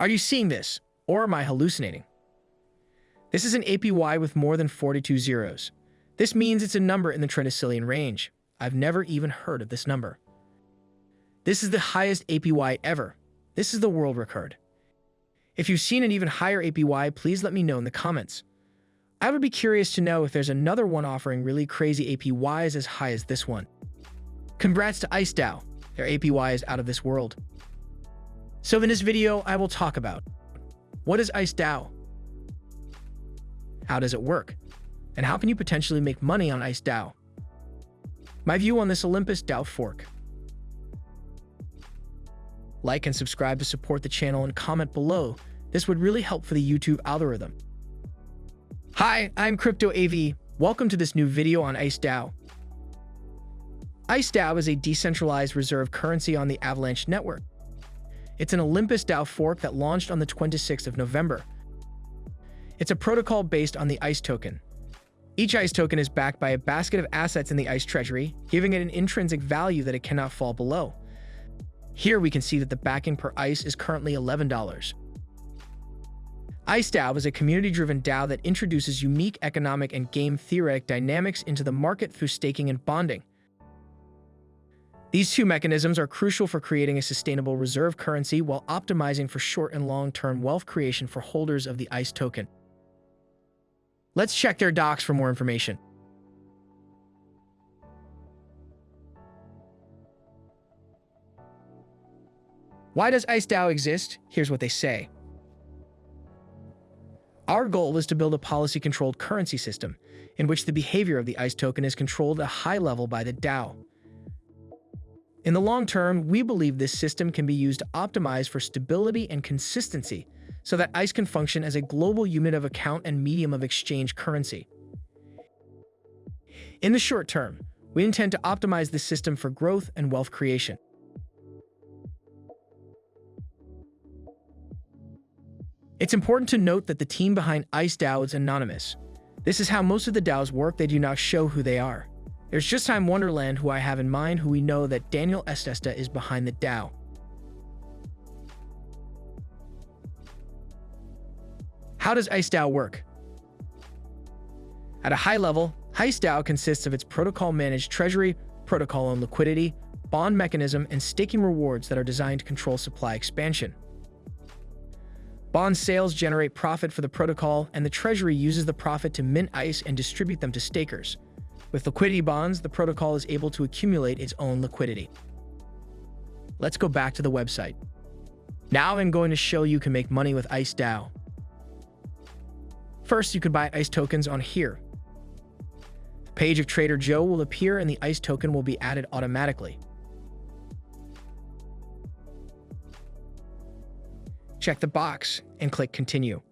Are you seeing this? Or am I hallucinating? This is an APY with more than 42 zeros. This means it's a number in the Tredecillion range. I've never even heard of this number. This is the highest APY ever. This is the world record. If you've seen an even higher APY, please let me know in the comments. I would be curious to know if there's another one offering really crazy APYs as high as this one. Congrats to Ice DAO. Their APY is out of this world. So in this video, I will talk about what is Ice DAO? How does it work? And how can you potentially make money on Ice DAO? My view on this Olympus DAO fork. Like and subscribe to support the channel and comment below. This would really help for the YouTube algorithm. Hi, I'm Crypto AV. Welcome to this new video on Ice DAO. Ice DAO is a decentralized reserve currency on the Avalanche network. It's an Olympus DAO fork that launched on the 26th of November. It's a protocol based on the ICE token. Each ICE token is backed by a basket of assets in the ICE treasury, giving it an intrinsic value that it cannot fall below. Here we can see that the backing per ICE is currently $11. Ice DAO is a community-driven DAO that introduces unique economic and game-theoretic dynamics into the market through staking and bonding. These two mechanisms are crucial for creating a sustainable reserve currency while optimizing for short and long-term wealth creation for holders of the ICE token. Let's check their docs for more information. Why does Ice DAO exist? Here's what they say. Our goal is to build a policy-controlled currency system in which the behavior of the ICE token is controlled at a high level by the DAO. In the long term, we believe this system can be used to optimize for stability and consistency so that ICE can function as a global unit of account and medium of exchange currency. In the short term, we intend to optimize this system for growth and wealth creation. It's important to note that the team behind Ice DAO is anonymous. This is how most of the DAOs work. They do not show who they are. There's just Time Wonderland, who I have in mind, who we know that Daniel Estesta is behind the DAO. How does Ice DAO work? At a high level, Ice DAO consists of its protocol-managed treasury, protocol-owned liquidity, bond mechanism, and staking rewards that are designed to control supply expansion. Bond sales generate profit for the protocol, and the treasury uses the profit to mint ICE and distribute them to stakers. With liquidity bonds, the protocol is able to accumulate its own liquidity. Let's go back to the website. Now I'm going to show you can make money with Ice DAO. First, you could buy ICE tokens on here. The page of Trader Joe will appear and the ICE token will be added automatically. Check the box and click Continue.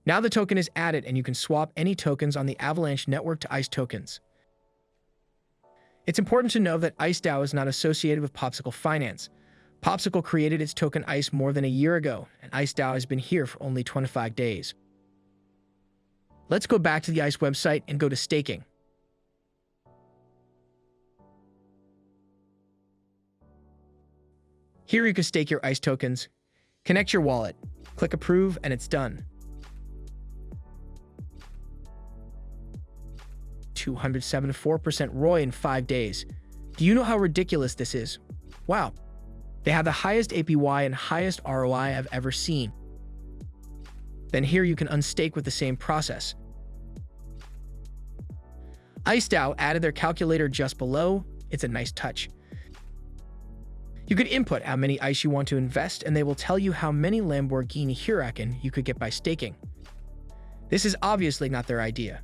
Now the token is added and you can swap any tokens on the Avalanche network to ICE tokens. It's important to know that Ice DAO is not associated with Popsicle Finance. Popsicle created its token ICE more than a year ago, and Ice DAO has been here for only 25 days. Let's go back to the ICE website and go to staking. Here you can stake your ICE tokens, connect your wallet, click Approve, and it's done. 274% ROI in 5 days. Do you know how ridiculous this is? Wow. They have the highest APY and highest ROI I've ever seen. Then here you can unstake with the same process. Ice DAO added their calculator just below. It's a nice touch. You could input how many ICE you want to invest, and they will tell you how many Lamborghini Huracan you could get by staking. This is obviously not their idea.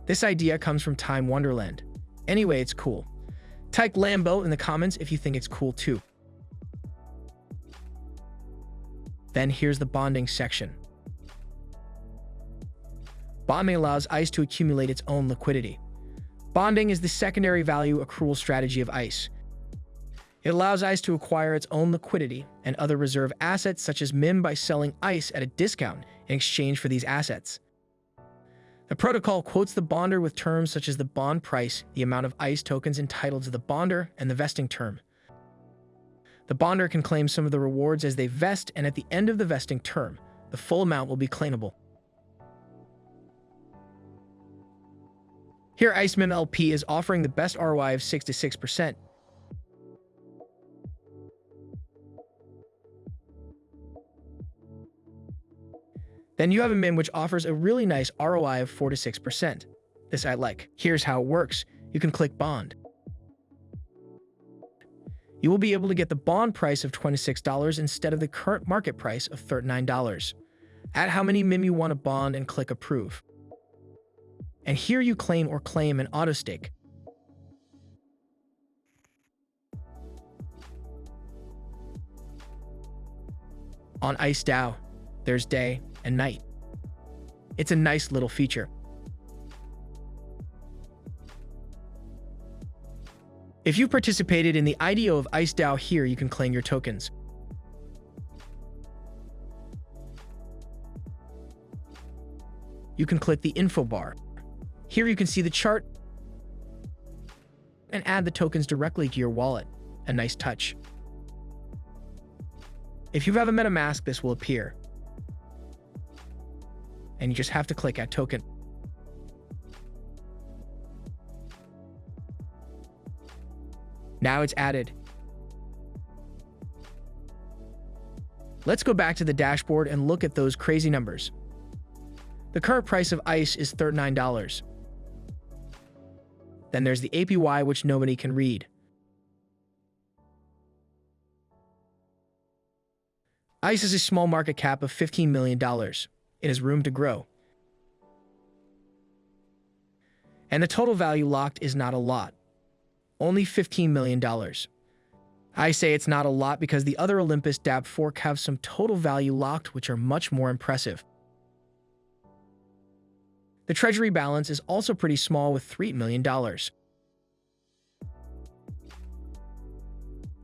This idea comes from Time Wonderland. Anyway, it's cool. Type Lambo in the comments if you think it's cool too. Then here's the bonding section. Bonding allows ICE to accumulate its own liquidity. Bonding is the secondary value accrual strategy of ICE. It allows ICE to acquire its own liquidity and other reserve assets such as MIM by selling ICE at a discount in exchange for these assets. The protocol quotes the bonder with terms such as the bond price, the amount of ICE tokens entitled to the bonder, and the vesting term. The bonder can claim some of the rewards as they vest, and at the end of the vesting term, the full amount will be claimable. Here, IceMem LP is offering the best ROI of 66%. Then you have a MIM which offers a really nice ROI of 4 to 6%. This I like. Here's how it works. You can click bond. You will be able to get the bond price of $26 instead of the current market price of $39. Add how many MIM you want to bond and click approve. And here you claim an auto stake. On Ice DAO, there's day and night. It's a nice little feature. If you participated in the IDO of Ice DAO, here you can claim your tokens. You can click the info bar. Here you can see the chart and add the tokens directly to your wallet. A nice touch. If you have a MetaMask, this will appear. And you just have to click Add Token. Now it's added. Let's go back to the dashboard and look at those crazy numbers. The current price of ICE is $39. Then there's the APY, which nobody can read. ICE has a small market cap of $15 million. It has room to grow. And the total value locked is not a lot. Only $15 million. I say it's not a lot because the other Olympus DAO fork have some total value locked which are much more impressive. The treasury balance is also pretty small with $3 million.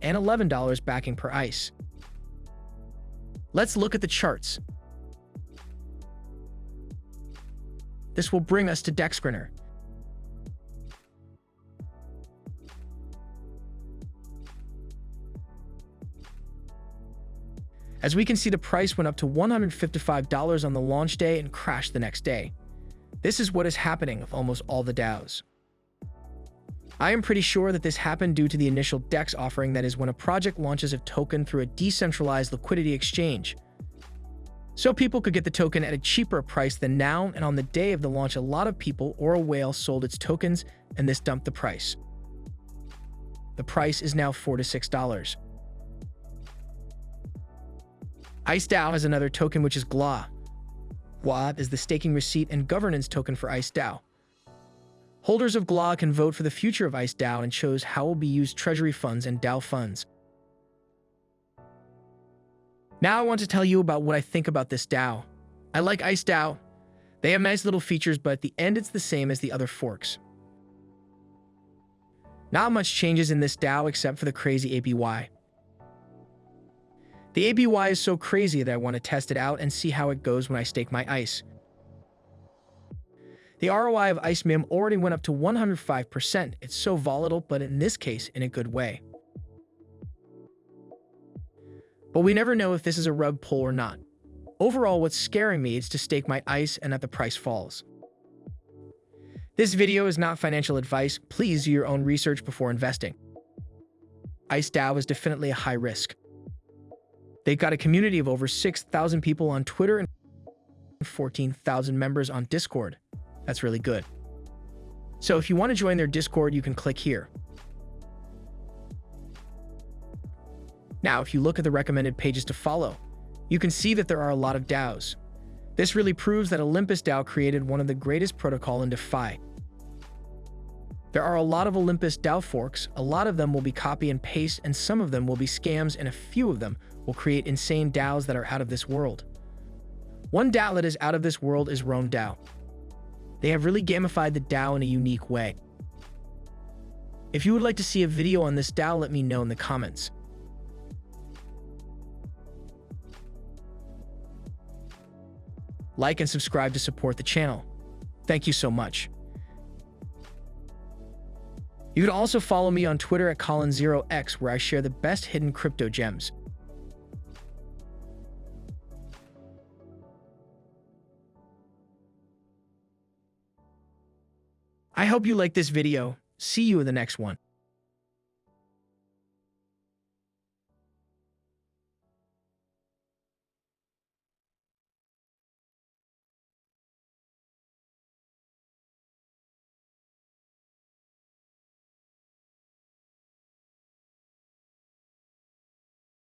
And $11 backing per ICE. Let's look at the charts. This will bring us to DexScreener. As we can see, the price went up to $155 on the launch day and crashed the next day. This is what is happening with almost all the DAOs. I am pretty sure that this happened due to the initial DEX offering, that is when a project launches a token through a decentralized liquidity exchange. So people could get the token at a cheaper price than now, and on the day of the launch a lot of people or a whale sold its tokens and this dumped the price. The price is now $4 to $6. Ice DAO has another token which is GLA. GLA is the staking receipt and governance token for Ice DAO. Holders of GLA can vote for the future of Ice DAO and chose how will be used treasury funds and DAO funds. Now I want to tell you about what I think about this DAO. I like Ice DAO. They have nice little features, but at the end it's the same as the other forks. Not much changes in this DAO except for the crazy APY. The APY is so crazy that I want to test it out and see how it goes when I stake my ICE. The ROI of IceMem already went up to 105%. It's so volatile, but in this case, in a good way. But we never know if this is a rug pull or not. Overall, what's scaring me is to stake my ICE and that the price falls. This video is not financial advice. Please do your own research before investing. Ice DAO is definitely a high risk. They've got a community of over 6,000 people on Twitter and 14,000 members on Discord. That's really good. So if you want to join their Discord, you can click here. Now, if you look at the recommended pages to follow, you can see that there are a lot of DAOs. This really proves that Olympus DAO created one of the greatest protocol in DeFi. There are a lot of Olympus DAO forks. A lot of them will be copy and paste, and some of them will be scams, and a few of them will create insane DAOs that are out of this world. One DAO that is out of this world is Rome DAO. They have really gamified the DAO in a unique way. If you would like to see a video on this DAO, let me know in the comments. Like and subscribe to support the channel. Thank you so much. You could also follow me on Twitter at Colin0x, where I share the best hidden crypto gems. I hope you like this video. See you in the next one.